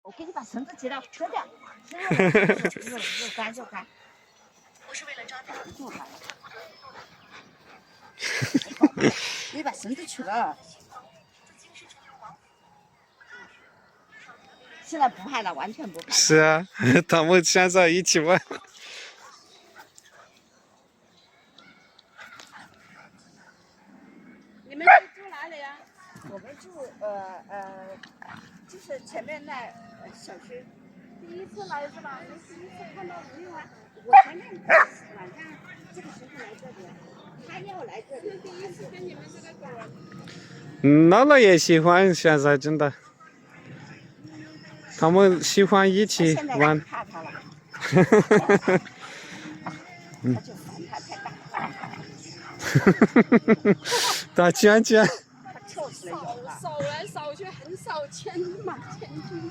我给你把绳子解掉，扯掉，又干又干。我是为了抓它，就干。你把绳子取了。现在不怕了，完全不怕。是啊，他们现在一起玩。你们是住哪里呀？我们住就是前面那小区。第一次来是吧？第一次看到没有啊？我前面晚上这个时候来这里，他要来这里。第一次跟你们这个狗啊。姥姥也喜欢，现在真的，他们喜欢一起玩。怕他了。他就烦他太大。大圈圈。他跳起来咬他。扫来扫去，很少牵满前去。